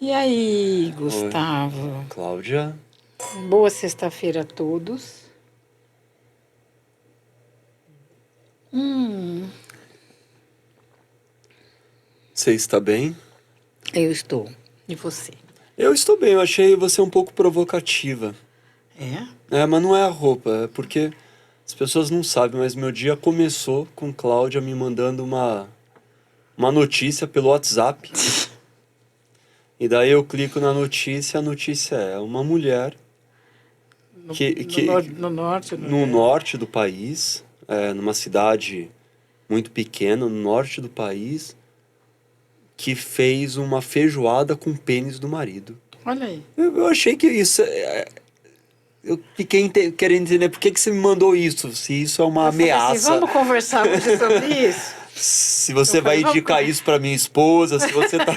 E aí, Oi, Gustavo? Cláudia. Boa sexta-feira a todos. Hum, Você está bem? eu estou. E você? Eu estou bem, eu achei você um pouco provocativa. É? É, mas não é a roupa, é porque as pessoas não sabem, mas meu dia começou com Cláudia me mandando uma notícia pelo WhatsApp. E daí eu clico na notícia, a notícia é uma mulher No, que, no, que nor- no norte, no no nordeste? norte do país, numa cidade muito pequena, no norte do país, que fez uma feijoada com o pênis do marido. Olha aí. Eu achei que isso. Eu fiquei querendo entender por que que você me mandou isso. Se isso é uma Eu falei assim, ameaça. vamos conversar hoje sobre isso? Se Eu você vai falei, vamos... indicar isso pra minha esposa. Se você tá.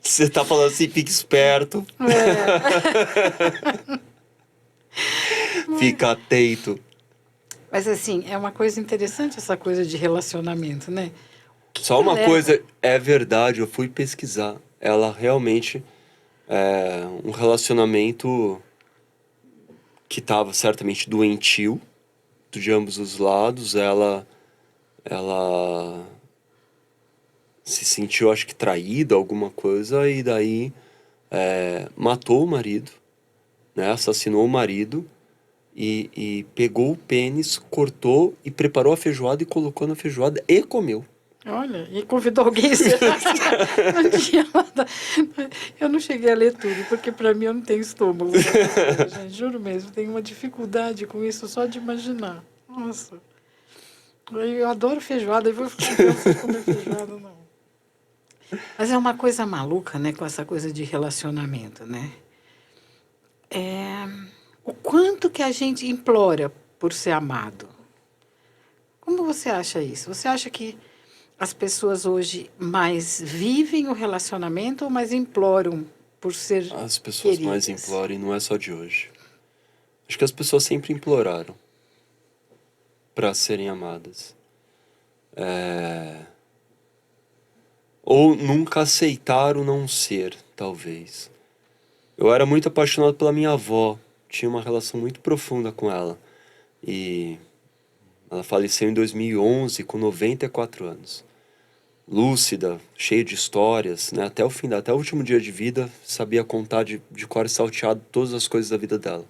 Você tá falando assim, fique esperto. É. Fica atento. Mas assim, é uma coisa interessante essa coisa de relacionamento, né? O que Só que uma leva? coisa, é verdade, eu fui pesquisar. Ela realmente é um relacionamento que tava certamente doentio, de ambos os lados. Ela se sentiu, acho que, traída, alguma coisa, e daí matou o marido, né? Assassinou o marido e pegou o pênis, cortou e preparou a feijoada e colocou na feijoada e comeu. Olha, e convidou alguém, será? Não tinha nada. Eu não cheguei a ler tudo, porque para mim eu não tenho estômago para essas coisas, gente. Juro mesmo, tenho uma dificuldade com isso só de imaginar. Nossa. Eu adoro feijoada, eu vou ficar então sem comer feijoada, não. Mas é uma coisa maluca, né, com essa coisa de relacionamento, né? É, o quanto que a gente implora por ser amado. Como você acha isso? Você acha que as pessoas hoje mais vivem o relacionamento ou mais imploram por ser As pessoas mais queridas? imploram e não é só de hoje. Acho que as pessoas sempre imploraram para serem amadas. Ou nunca aceitaram não ser, talvez. Eu era muito apaixonado pela minha avó, tinha uma relação muito profunda com ela. E ela faleceu em 2011 com 94 anos. Lúcida, cheia de histórias, né? Até o fim, até o último dia de vida, sabia contar de cor e salteado todas as coisas da vida dela.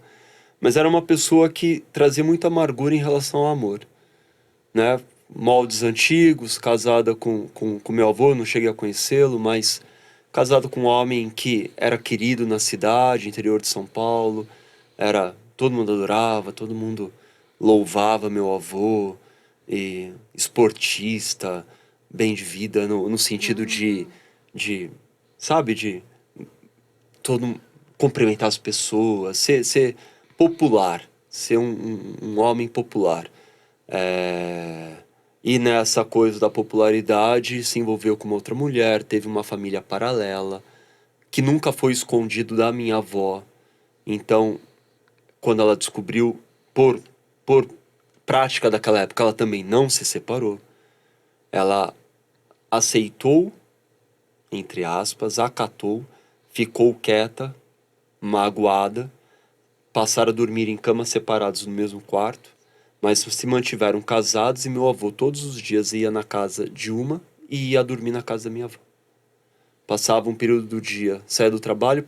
Mas era uma pessoa que trazia muita amargura em relação ao amor, né? Moldes antigos, casada com meu avô, não cheguei a conhecê-lo, mas casado com um homem que era querido na cidade, interior de São Paulo, todo mundo adorava, todo mundo louvava meu avô, e esportista, bem de vida, no sentido de, sabe, de todo cumprimentar as pessoas, ser popular, ser um homem popular. É, e nessa coisa da popularidade se envolveu com uma outra mulher, teve uma família paralela, que nunca foi escondido da minha avó. Então, quando ela descobriu, por prática daquela época, ela também não se separou. Ela aceitou, entre aspas, acatou, ficou quieta, magoada, passaram a dormir em camas separadas no mesmo quarto, mas se mantiveram casados e meu avô todos os dias ia na casa de uma e ia dormir na casa da minha avó. Passava um período do dia, saía do trabalho,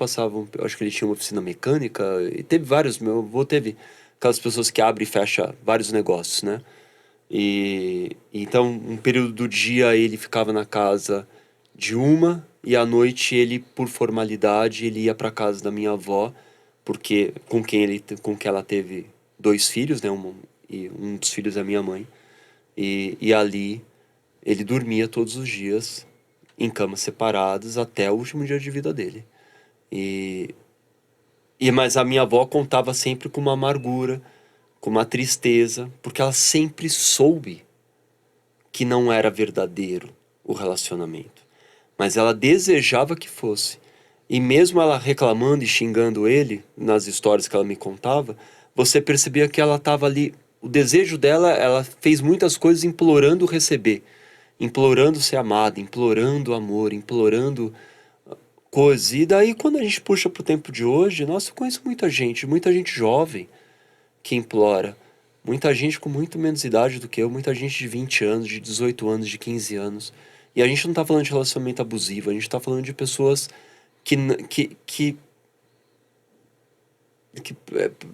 acho que ele tinha uma oficina mecânica, e teve vários, meu avô teve aquelas pessoas que abrem e fecham vários negócios, né? E então, um período do dia ele ficava na casa de uma e à noite ele, por formalidade, ele ia para casa da minha avó, porque com quem ela teve dois filhos, né? E um dos filhos é minha mãe. E ali ele dormia todos os dias em camas separadas até o último dia de vida dele. E, mas a minha avó contava sempre com uma amargura, com uma tristeza, porque ela sempre soube que não era verdadeiro o relacionamento, mas ela desejava que fosse. E mesmo ela reclamando e xingando ele nas histórias que ela me contava, você percebia que ela estava ali, o desejo dela, ela fez muitas coisas implorando receber, implorando ser amada, implorando amor, implorando coisas. E daí, quando a gente puxa pro tempo de hoje, nossa, eu conheço muita gente jovem que implora. Muita gente com muito menos idade do que eu, muita gente de 20 anos, de 18 anos, de 15 anos. E a gente não tá falando de relacionamento abusivo, a gente tá falando de pessoas que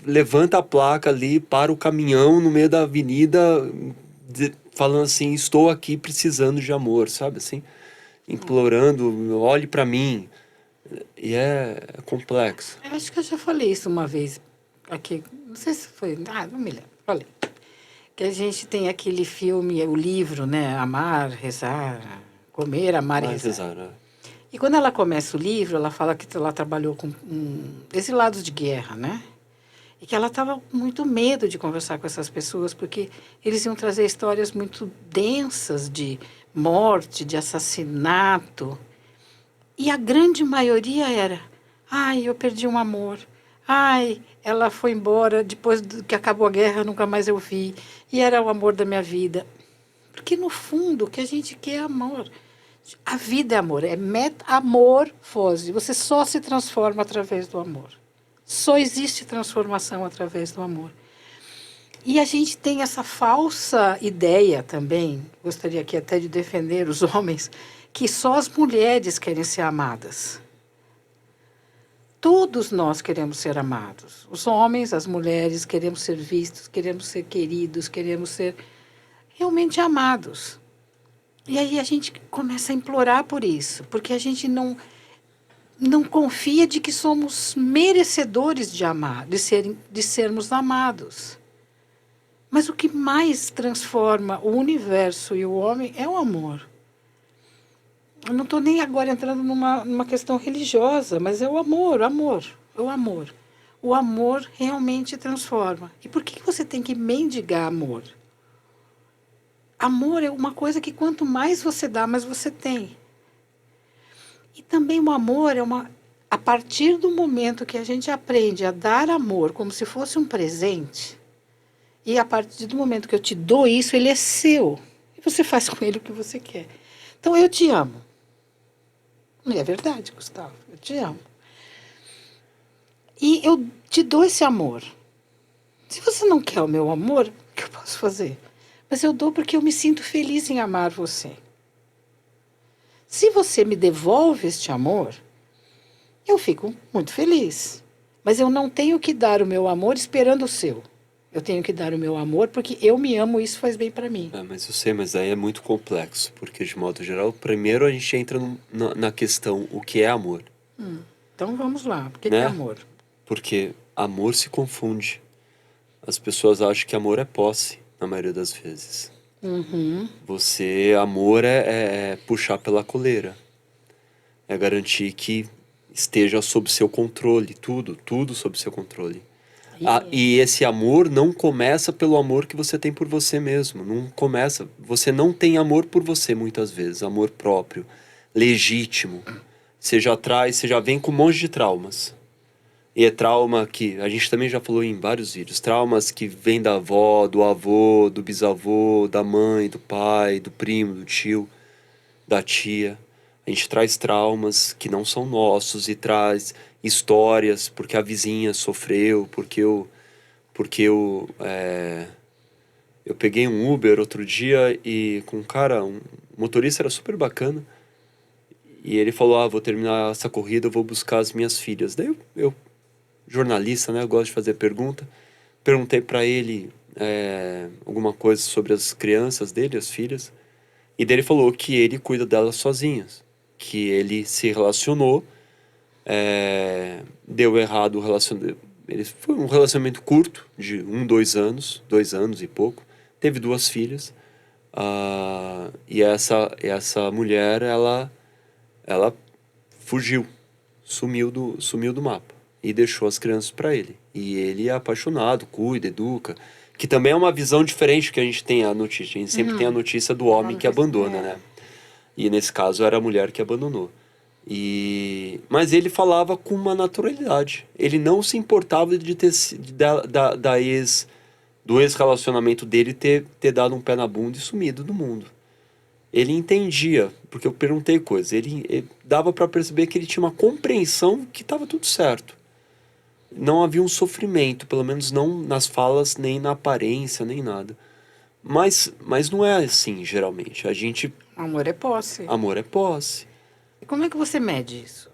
levanta a placa ali, para o caminhão no meio da avenida, falando assim, estou aqui precisando de amor, sabe assim? Implorando, olhe para mim. E é complexo. Eu acho que eu já falei isso uma vez aqui. Não sei se foi. Ah, não me lembro. Falei. Que a gente tem aquele filme, o livro, né? Amar, rezar, comer, amar e Mas, rezar. exato, E quando ela começa o livro, ela fala que ela trabalhou com exilados de guerra, né? E que ela estava com muito medo de conversar com essas pessoas, porque eles iam trazer histórias muito densas de morte, de assassinato. E a grande maioria era: ai, eu perdi um amor. Ai, ela foi embora depois que acabou a guerra, nunca mais eu vi. E era o amor da minha vida. Porque, no fundo, o que a gente quer é amor. A vida é amor, é metamorfose. Você só se transforma através do amor. Só existe transformação através do amor. E a gente tem essa falsa ideia também, gostaria aqui até de defender os homens, que só as mulheres querem ser amadas. Todos nós queremos ser amados. Os homens, as mulheres, queremos ser vistos, queremos ser queridos, queremos ser realmente amados. E aí a gente começa a implorar por isso, porque a gente não confia de que somos merecedores de amar, de sermos amados. Mas o que mais transforma o universo e o homem é o amor. Eu não estou nem agora entrando numa questão religiosa, mas é o amor, o amor, o amor. O amor realmente transforma. E por que você tem que mendigar amor? Amor é uma coisa que quanto mais você dá, mais você tem. E também o amor a partir do momento que a gente aprende a dar amor como se fosse um presente, e a partir do momento que eu te dou isso, ele é seu. E você faz com ele o que você quer. Então, eu te amo. E é verdade, Gustavo, eu te amo. E eu te dou esse amor. Se você não quer o meu amor, o que eu posso fazer? Mas eu dou porque eu me sinto feliz em amar você. Se você me devolve este amor, eu fico muito feliz. Mas eu não tenho que dar o meu amor esperando o seu. Eu tenho que dar o meu amor porque eu me amo e isso faz bem para mim. Mas eu sei, mas aí é muito complexo, porque de modo geral, primeiro a gente entra na questão o que é amor. Então vamos lá, o que Né? é amor? Porque amor se confunde. As pessoas acham que amor é posse, na maioria das vezes. Amor é puxar pela coleira. É garantir que esteja sob seu controle, tudo sob seu controle. E esse amor não começa pelo amor que você tem por você mesmo. Não começa. Você não tem amor por você muitas vezes, amor próprio, legítimo. Você já vem com um monte de traumas. E é trauma que a gente também já falou em vários vídeos. Traumas que vêm da avó, do avô, do bisavô, da mãe, do pai, do primo, do tio, da tia. A gente traz traumas que não são nossos e traz histórias porque a vizinha sofreu, porque eu peguei um Uber outro dia e com um cara, um motorista era super bacana. E ele falou, vou terminar essa corrida, eu vou buscar as minhas filhas. Daí eu jornalista, né? Eu gosto de fazer pergunta. Perguntei para ele alguma coisa sobre as crianças dele, as filhas. E daí ele falou que ele cuida delas sozinhas. Que ele se relacionou, deu errado o relacionamento. Foi um relacionamento curto, de 2 anos, 2 anos e pouco. Teve 2 filhas. E essa mulher, ela fugiu, sumiu do mapa. E deixou as crianças para ele. E ele é apaixonado, cuida, educa. Que também é uma visão diferente que a gente tem a notícia. A gente sempre tem a notícia do homem que abandona, né? E nesse caso era a mulher que abandonou. Mas ele falava com uma naturalidade. Ele não se importava de do ex-relacionamento dele ter dado um pé na bunda e sumido do mundo. ele entendia, porque eu perguntei coisas, ele dava para perceber que ele tinha uma compreensão que estava tudo certo. Não havia um sofrimento, pelo menos não nas falas, nem na aparência, nem nada. Mas não é assim, geralmente. A gente... Amor é posse. Amor é posse. E como é que você mede isso?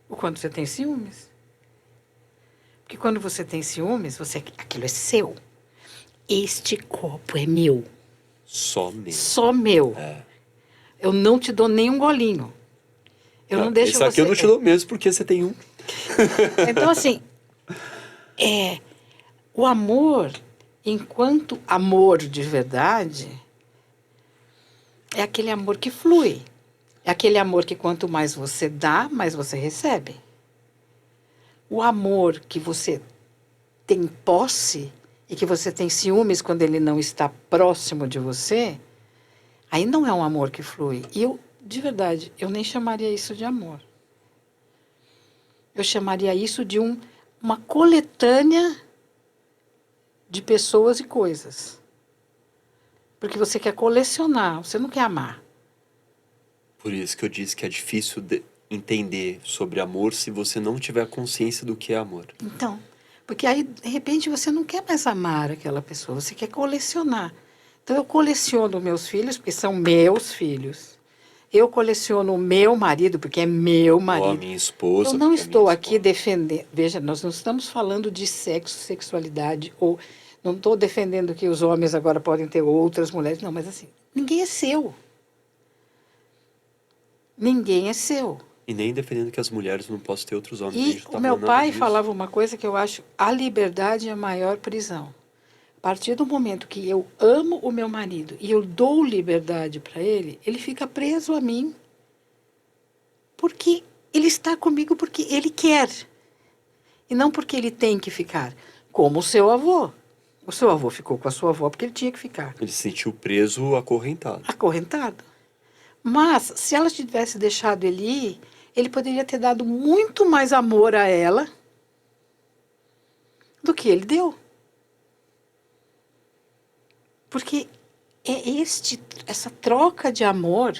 O quanto você tem ciúmes? Porque quando você tem ciúmes, aquilo é seu. Este copo é meu. Só mesmo. Só meu. Eu não te dou nem um golinho. Eu não deixo esse aqui você... eu não te dou mesmo, porque você tem um. Então, assim, o amor, enquanto amor de verdade, é aquele amor que flui. É aquele amor que quanto mais você dá, mais você recebe. O amor que você tem posse e que você tem ciúmes quando ele não está próximo de você, aí não é um amor que flui. E eu, de verdade, eu nem chamaria isso de amor. Eu chamaria isso de uma coletânea de pessoas e coisas. Porque você quer colecionar, você não quer amar. Por isso que eu disse que é difícil entender sobre amor se você não tiver consciência do que é amor. Então, porque aí, de repente, você não quer mais amar aquela pessoa, você quer colecionar. Então, eu coleciono meus filhos, porque são meus filhos. Eu coleciono o meu marido, porque é meu marido. Ou a minha esposa. Eu não porque é estou minha aqui esposa. defendendo... Veja, nós não estamos falando de sexo, sexualidade, ou não estou defendendo que os homens agora podem ter outras mulheres. Não, mas assim, ninguém é seu. Ninguém é seu. E nem defendendo que as mulheres não possam ter outros homens. A E gente não o tá meu falando nada pai disso. falava uma coisa que eu acho: a liberdade é a maior prisão. A partir do momento que eu amo o meu marido e eu dou liberdade para ele, ele fica preso a mim. Porque ele está comigo porque ele quer. E não porque ele tem que ficar. Como o seu avô. O seu avô ficou com a sua avó porque ele tinha que ficar. Ele se sentiu preso, acorrentado. Acorrentado. Mas, se ela tivesse deixado ele ir, ele poderia ter dado muito mais amor a ela do que ele deu. Porque é essa troca de amor.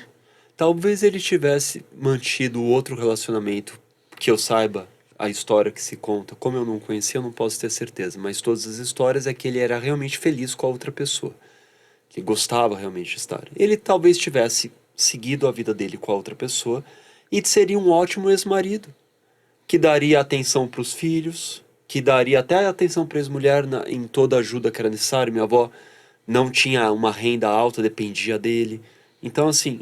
Talvez ele tivesse mantido outro relacionamento, que eu saiba a história que se conta. Como eu não conhecia, eu não posso ter certeza. Mas todas as histórias é que ele era realmente feliz com a outra pessoa. Que gostava realmente de estar. Ele talvez tivesse seguido a vida dele com a outra pessoa e seria um ótimo ex-marido. Que daria atenção para os filhos, que daria até atenção para a ex-mulher em toda a ajuda que era necessária. Minha avó não tinha uma renda alta, dependia dele. Então, assim,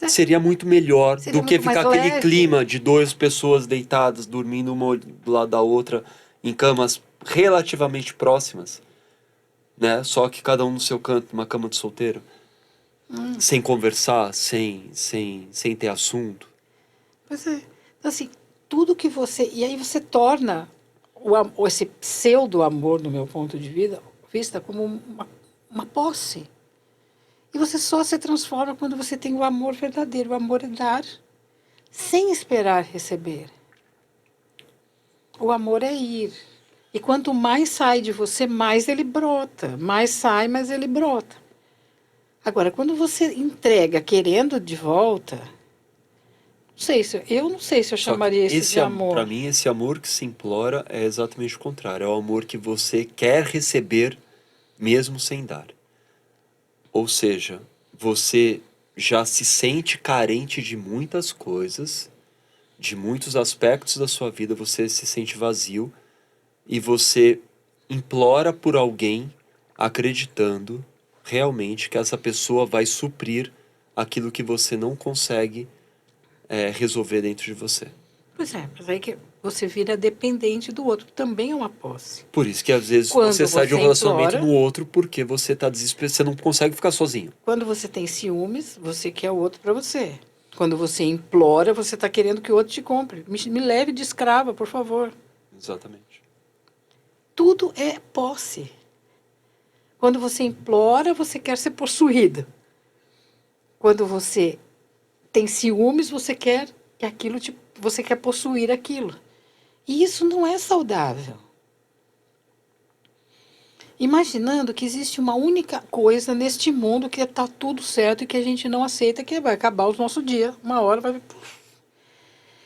seria muito melhor Seria do que muito mais ficar aquele leve. clima de duas pessoas deitadas, dormindo uma do lado da outra, em camas relativamente próximas, né? Só que cada um no seu canto, numa cama de solteiro, sem conversar, sem ter assunto. Pois é. Então, assim, tudo que você... E aí você torna esse pseudo-amor, no meu ponto de vista, como uma posse. E você só se transforma quando você tem o amor verdadeiro. O amor é dar, sem esperar receber. O amor é ir. E quanto mais sai de você, mais ele brota. Mais sai, mais ele brota. Agora, quando você entrega querendo de volta, eu não sei se eu Só que chamaria isso de amor. Pra mim, esse amor que se implora é exatamente o contrário. É o amor que você quer receber mesmo sem dar. Ou seja, você já se sente carente de muitas coisas, de muitos aspectos da sua vida, você se sente vazio e você implora por alguém acreditando realmente que essa pessoa vai suprir aquilo que você não consegue resolver dentro de você. Pois é, mas aí que você vira dependente do outro. Também é uma posse. Por isso que às vezes Quando você sai de um você relacionamento implora- no outro porque você tá desesperado, você não consegue ficar sozinho. Quando você tem ciúmes, você quer o outro para você. Quando você implora, você está querendo que o outro te compre. Me leve de escrava, por favor. Exatamente. Tudo é posse. Quando você implora, você quer ser possuído. Quando você tem ciúmes, você quer que você quer possuir aquilo. E isso não é saudável. imaginando que existe uma única coisa neste mundo que está tudo certo e que a gente não aceita, que vai acabar o nosso dia. Uma hora vai...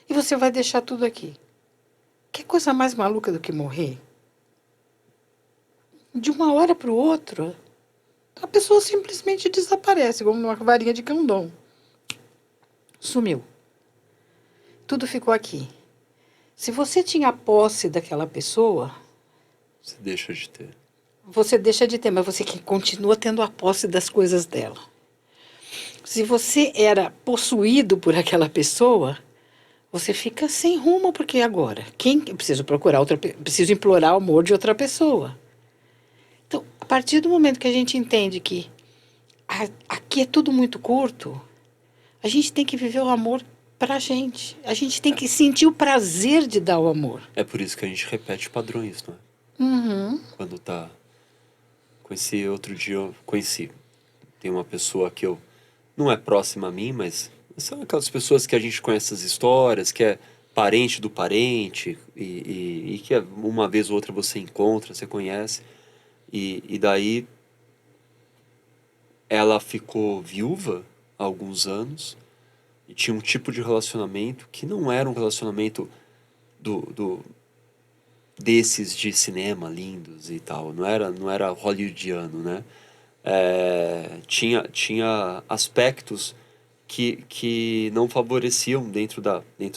E você vai deixar tudo aqui. Que coisa mais maluca do que morrer? De uma hora para o outro, a pessoa simplesmente desaparece, como numa varinha de candom. Sumiu. Tudo ficou aqui. Se você tinha posse daquela pessoa, Você deixa de ter. você deixa de ter, mas você continua tendo a posse das coisas dela. Se você era possuído por aquela pessoa, você fica sem rumo, porque agora, eu preciso procurar preciso implorar o amor de outra pessoa. Então, a partir do momento que a gente entende que aqui é tudo muito curto, a gente tem que viver o amor pra gente. A gente tem que sentir o prazer de dar o amor. É por isso que a gente repete padrões, não é? Uhum. Quando tá... Conheci outro dia, eu conheci. Tem uma pessoa que eu... Não é próxima a mim, mas... São aquelas pessoas que a gente conhece as histórias, que é parente do parente, e que uma vez ou outra você encontra, você conhece. E daí... Ela ficou viúva há alguns anos e tinha um tipo de relacionamento que não era um relacionamento desses de cinema lindos e tal, não era hollywoodiano, né? Tinha aspectos que não favoreciam dentro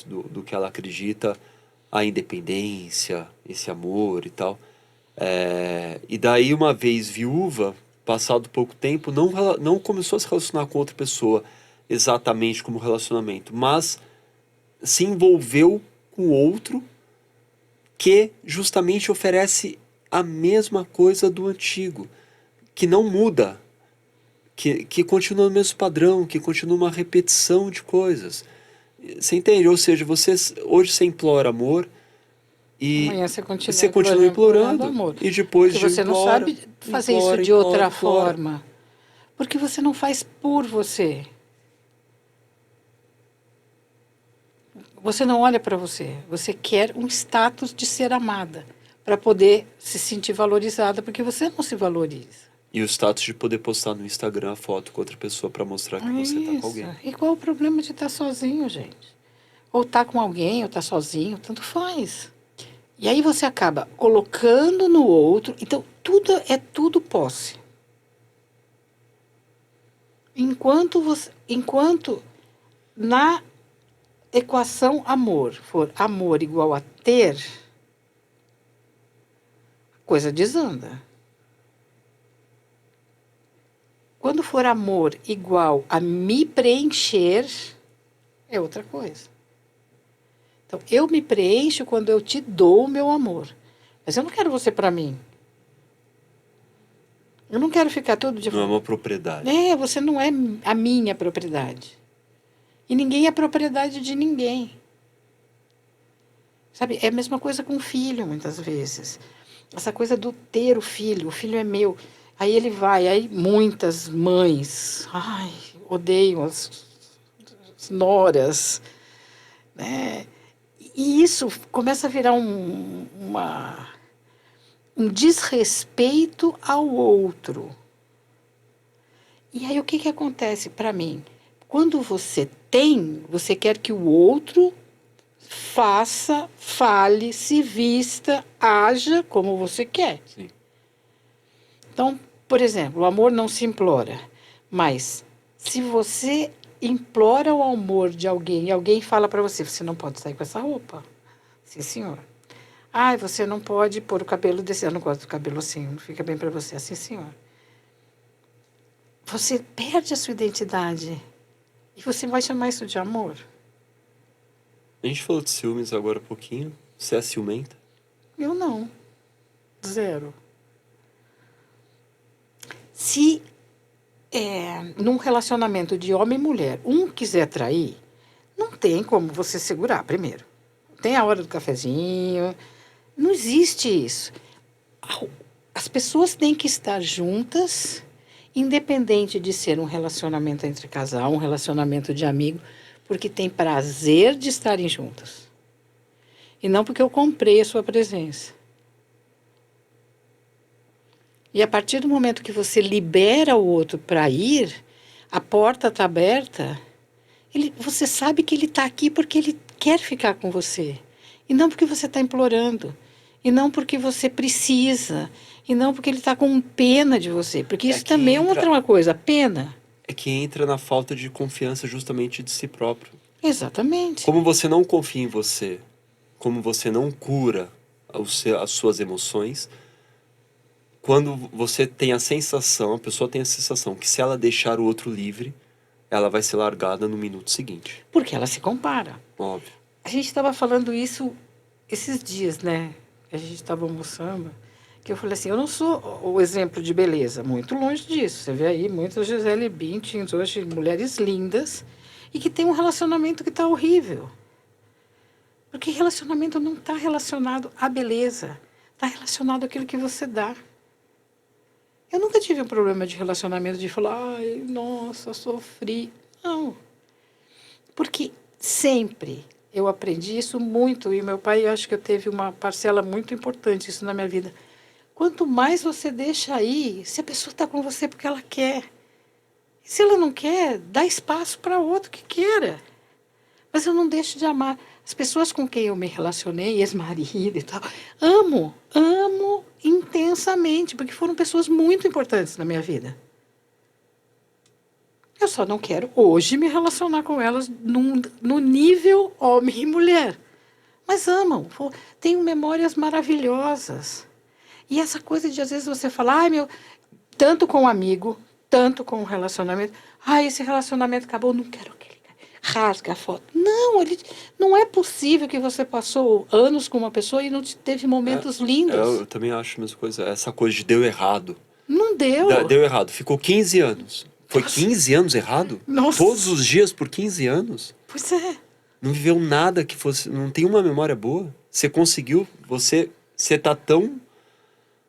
do que ela acredita, a independência, esse amor e tal. E daí, uma vez viúva, passado pouco tempo, não começou a se relacionar com outra pessoa exatamente como relacionamento, mas se envolveu com outro que justamente oferece a mesma coisa do antigo, que não muda, que continua no mesmo padrão, que continua uma repetição de coisas. Você entende? Ou seja, hoje você implora amor e Amanhã você continua implorando amor. e depois Porque você não sabe fazer isso de outra forma. Porque você não faz por você. Você não olha para você. Você quer um status de ser amada para poder se sentir valorizada, porque você não se valoriza. E o status de poder postar no Instagram a foto com outra pessoa para mostrar que você tá com alguém. E qual o problema de estar sozinho, gente? Ou tá com alguém, ou tá sozinho, tanto faz. E aí você acaba colocando no outro. Então, tudo posse. Enquanto na equação amor for amor igual a ter, a coisa desanda. Quando for amor igual a me preencher, é outra coisa. Então, eu me preencho quando eu te dou o meu amor. Mas eu não quero você para mim. Eu não quero ficar todo dia... Não é uma propriedade. Você não é a minha propriedade. E ninguém é propriedade de ninguém. Sabe, é a mesma coisa com o filho, muitas vezes. Essa coisa do ter o filho é meu. Aí ele vai, aí muitas mães, odeiam as noras, né? E isso começa a virar um desrespeito ao outro. E aí o que acontece para mim? Quando você tem, você quer que o outro faça, fale, se vista, haja como você quer. Sim. Então, por exemplo, o amor não se implora, mas se você implora o amor de alguém e alguém fala para você, você não pode sair com essa roupa. Sim, senhor. Você não pode pôr o cabelo desse... Eu não gosto do cabelo assim, não fica bem para você. Assim, senhor. Você perde a sua identidade. E você vai chamar isso de amor? A gente falou de ciúmes agora há pouquinho. Você é ciumenta? Eu não. Zero. Se num relacionamento de homem e mulher, um quiser trair, não tem como você segurar primeiro. Tem a hora do cafezinho. Não existe isso. As pessoas têm que estar juntas, independente de ser um relacionamento entre casal, um relacionamento de amigo, porque tem prazer de estarem juntas. E não porque eu comprei a sua presença. E a partir do momento que você libera o outro para ir, a porta está aberta, você sabe que ele está aqui porque ele quer ficar com você. E não porque você está implorando. E não porque você precisa. E não porque ele está com pena de você. Porque isso também é outra coisa, pena. É que entra na falta de confiança justamente de si próprio. Exatamente. Como você não confia em você, como você não cura as suas emoções, quando você tem a sensação, a pessoa tem a sensação que se ela deixar o outro livre, ela vai ser largada no minuto seguinte. Porque ela se compara. Óbvio. A gente estava falando isso esses dias, né? A gente estava almoçando, que eu falei assim, eu não sou o exemplo de beleza, muito longe disso. Você vê aí muitas Gisele Bündchen, hoje mulheres lindas, e que tem um relacionamento que está horrível. Porque relacionamento não está relacionado à beleza, está relacionado àquilo que você dá. Eu nunca tive um problema de relacionamento de falar, ai, nossa, sofri. Não. Porque sempre eu aprendi isso muito, e meu pai, eu acho que eu teve uma parcela muito importante isso na minha vida. Quanto mais você deixa aí, se a pessoa está com você porque ela quer. E se ela não quer, dá espaço para outro que queira. Mas eu não deixo de amar. As pessoas com quem eu me relacionei, ex-marido e tal, amo intensamente, porque foram pessoas muito importantes na minha vida. Eu só não quero hoje me relacionar com elas no nível homem e mulher. Mas amam, tenho memórias maravilhosas. E essa coisa de às vezes você falar, ai meu, tanto com um amigo, tanto com um relacionamento, ai, esse relacionamento acabou, não quero que ele rasgue a foto. Não, não é possível que você passou anos com uma pessoa e não teve momentos lindos. Eu também acho a mesma coisa, essa coisa de deu errado. Não deu. Deu errado, ficou 15 anos. Foi 15 anos errado? Nossa. Todos os dias por 15 anos? Pois é. Não viveu nada que fosse... Não tem uma memória boa? Você conseguiu... Você tá tão...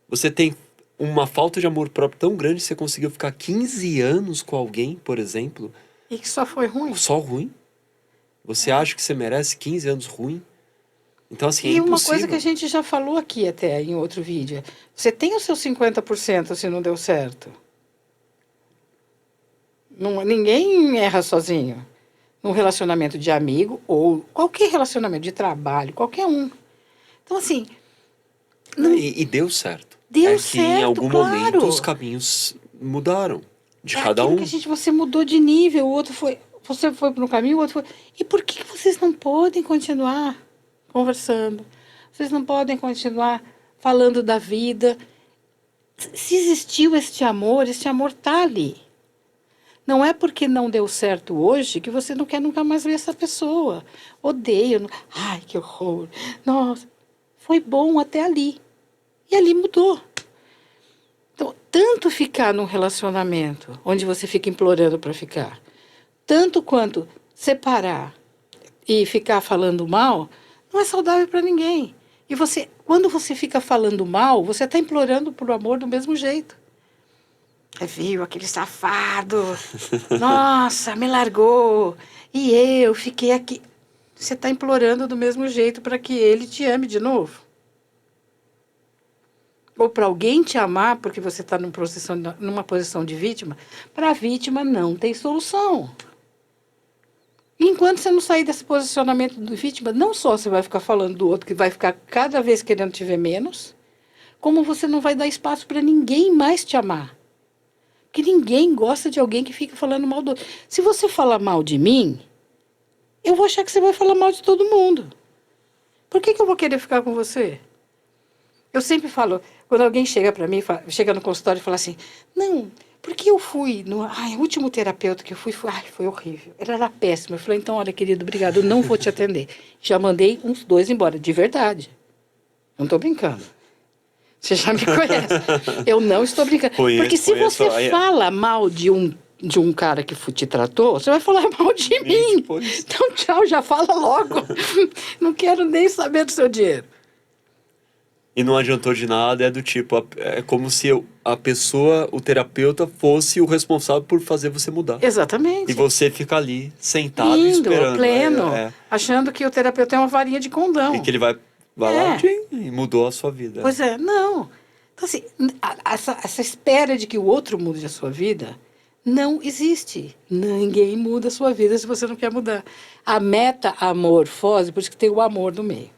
Você tem uma falta de amor próprio tão grande que você conseguiu ficar 15 anos com alguém, por exemplo. E que só foi ruim. Só ruim? Você acha que você merece 15 anos ruim? Então, assim, é impossível. E uma coisa que a gente já falou aqui até em outro vídeo. Você tem os seus 50% se não deu certo. Ninguém erra sozinho. Num relacionamento de amigo ou qualquer relacionamento de trabalho, qualquer um. Então, assim... E deu certo. Deu certo, que em algum claro. momento os caminhos mudaram. De cada um. Que você mudou de nível, o outro foi... Você foi para um caminho, o outro foi... E por que vocês não podem continuar conversando? Vocês não podem continuar falando da vida? Se existiu este amor está ali. Não é porque não deu certo hoje que você não quer nunca mais ver essa pessoa. Odeio. Ai, que horror. Nossa, foi bom até ali. E ali mudou. Então, tanto ficar num relacionamento onde você fica implorando para ficar, tanto quanto separar e ficar falando mal, não é saudável para ninguém. E quando você fica falando mal, você está implorando por amor do mesmo jeito. Viu, aquele safado, nossa, me largou, e eu fiquei aqui. Você está implorando do mesmo jeito para que ele te ame de novo. Ou para alguém te amar, porque você está numa posição de vítima. Para a vítima não tem solução. Enquanto você não sair desse posicionamento de vítima, não só você vai ficar falando do outro, que vai ficar cada vez querendo te ver menos, como você não vai dar espaço para ninguém mais te amar. Porque ninguém gosta de alguém que fica falando mal do outro. Se você falar mal de mim, eu vou achar que você vai falar mal de todo mundo. Por que eu vou querer ficar com você? Eu sempre falo, quando alguém chega para mim, chega no consultório e fala assim, não, porque eu fui, o último terapeuta que eu fui, foi horrível. Ele era péssimo. Eu falei, então, olha, querido, obrigado, eu não vou te atender. Já mandei uns 2 embora, de verdade. Não estou brincando. Você já me conhece. Eu não estou brincando. Porque se você fala mal de um cara que te tratou, você vai falar mal de mim. Então, tchau, já fala logo. Não quero nem saber do seu dinheiro. E não adiantou de nada, é do tipo, é como se a pessoa, o terapeuta, fosse o responsável por fazer você mudar. Exatamente. E você fica ali, sentado, indo, esperando. Pleno, achando que o terapeuta é uma varinha de condão. E que ele vai lá e mudou a sua vida. Pois é, não. Então, assim, essa espera de que o outro mude a sua vida não existe. Ninguém muda a sua vida se você não quer mudar. A metamorfose, por isso que tem o amor no meio.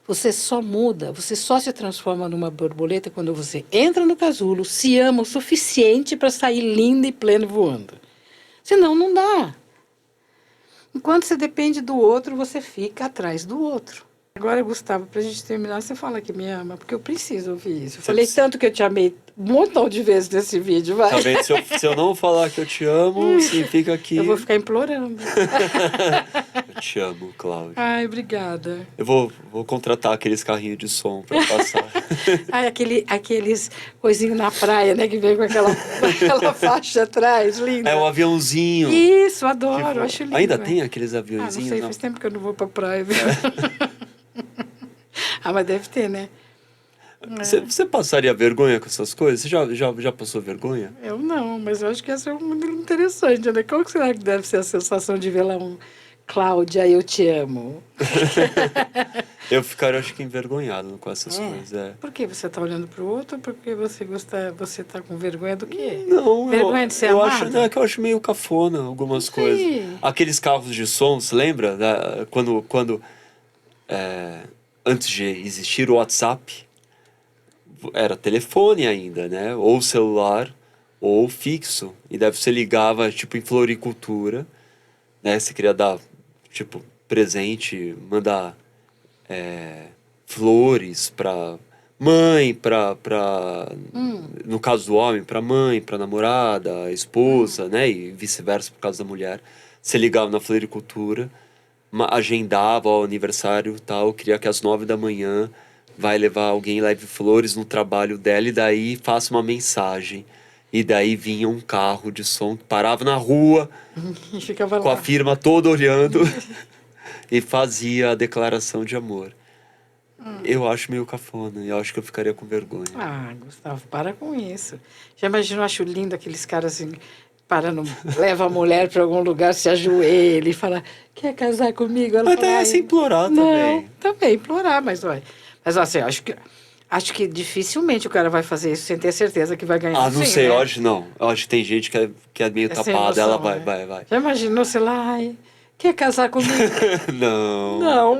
Você só muda, você só se transforma numa borboleta quando você entra no casulo, se ama o suficiente para sair linda e plena voando. Senão, não dá. Enquanto você depende do outro, você fica atrás do outro. Agora, Gustavo, para a gente terminar, você fala que me ama, porque eu preciso ouvir isso. Eu falei tanto que eu te amei um montão de vezes nesse vídeo, vai. Tá vendo? Se eu não falar que eu te amo, significa que... Eu vou ficar implorando. Eu te amo, Cláudia. Ai, obrigada. Eu vou contratar aqueles carrinhos de som pra passar. Ai, aqueles coisinhos na praia, né, que vem com aquela faixa atrás, linda. É o aviãozinho. Isso, adoro, Tipo, acho lindo. ainda tem aqueles Não aviãozinhos? sei, faz tempo que eu não vou pra praia, viu? Mas deve ter, né? Você passaria vergonha com essas coisas? Você já passou vergonha? Eu não, mas eu acho que essa é muito interessante, né? Qual que será que deve ser a sensação de ver lá um Cláudia, eu te amo? Eu ficaria, acho que, envergonhado com essas coisas. É. Por que você está olhando para o outro? Porque você tá com vergonha do quê? Não, vergonha de ser eu amado? acho, não, é que eu acho meio cafona algumas coisas. Aqueles carros de som, você lembra? Quando antes de existir o WhatsApp, era telefone ainda, né? Ou celular, ou fixo. E daí você ligava, tipo, em floricultura, né? Você queria dar, tipo, presente, mandar flores pra mãe, no caso do homem, pra mãe, pra namorada, esposa, né? E vice-versa por causa da mulher. Você ligava na floricultura, agendava o aniversário tal, queria que às 9 da manhã vai levar alguém, leve flores no trabalho dela e daí faça uma mensagem. E daí vinha um carro de som que parava na rua E ficava com lá. a firma toda olhando e fazia a declaração de amor. Eu acho meio cafona, eu acho que eu ficaria com vergonha. Ah, Gustavo, para com isso. Já imaginou, eu acho lindo aqueles caras assim, leva a mulher para algum lugar, se ajoelha e fala, quer casar comigo? Ela Mas fala, daí é sem implorar não, também. também implorar, mas olha. Mas assim, acho que dificilmente o cara vai fazer isso sem ter certeza que vai ganhar. Ah, não Sim, sei, né? hoje não. Eu acho que tem gente que é meio Sem tapada, noção, ela vai, né? vai. Já imaginou, sei lá, ai, quer casar comigo? Não. Não.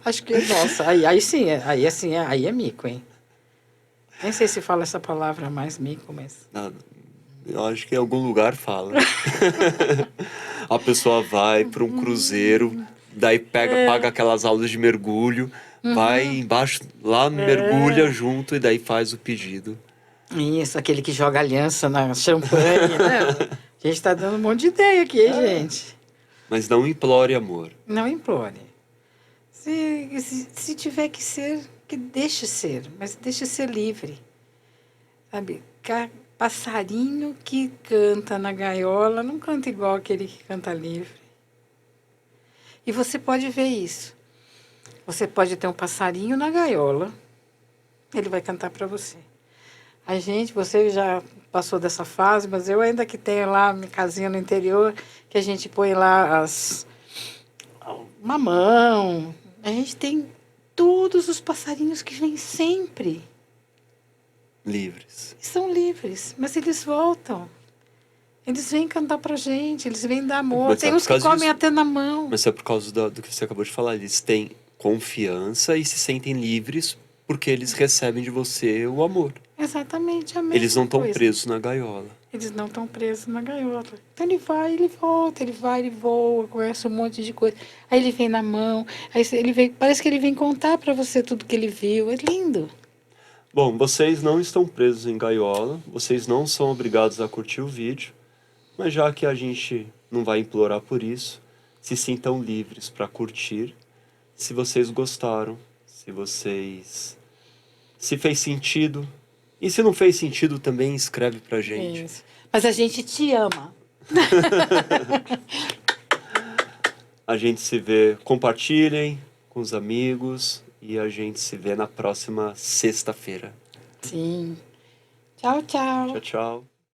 Acho que, nossa, aí sim, aí é mico, hein? Nem sei se fala essa palavra mais, mico, mas... Não, eu acho que em algum lugar fala. A pessoa vai para um cruzeiro, daí paga aquelas aulas de mergulho, vai embaixo, lá mergulha junto e daí faz o pedido. Isso, aquele que joga aliança na champanhe, né? A gente tá dando um monte de ideia aqui, hein, gente? Mas não implore amor. Não implore. Se tiver que ser, que deixe ser, mas deixe ser livre. Sabe? Passarinho que canta na gaiola não canta igual aquele que canta livre. E você pode ver isso. Você pode ter um passarinho na gaiola, ele vai cantar para você. Você já passou dessa fase, mas eu ainda que tenho lá minha casinha no interior, que a gente põe lá mamão. A gente tem todos os passarinhos que vêm sempre. Livres. São livres, mas eles voltam. Eles vêm cantar pra gente, eles vêm dar amor. Mas Tem é uns por que causa comem disso. até na mão. Mas é por causa do que você acabou de falar. Eles têm confiança e se sentem livres porque eles recebem de você o amor. Exatamente a mesma Eles não estão coisa. presos na gaiola. Eles não estão presos na gaiola. Então ele vai, ele volta, ele vai, ele voa, conhece um monte de coisa. Aí ele vem na mão, aí ele vem, parece que ele vem contar para você tudo que ele viu. É lindo. Bom, vocês não estão presos em gaiola, vocês não são obrigados a curtir o vídeo, mas já que a gente não vai implorar por isso, se sintam livres para curtir, se vocês gostaram, se fez sentido, e se não fez sentido também escreve pra gente. Isso. Mas a gente te ama. A gente se vê, compartilhem com os amigos e a gente se vê na próxima sexta-feira. Sim. Tchau, tchau. Tchau, tchau.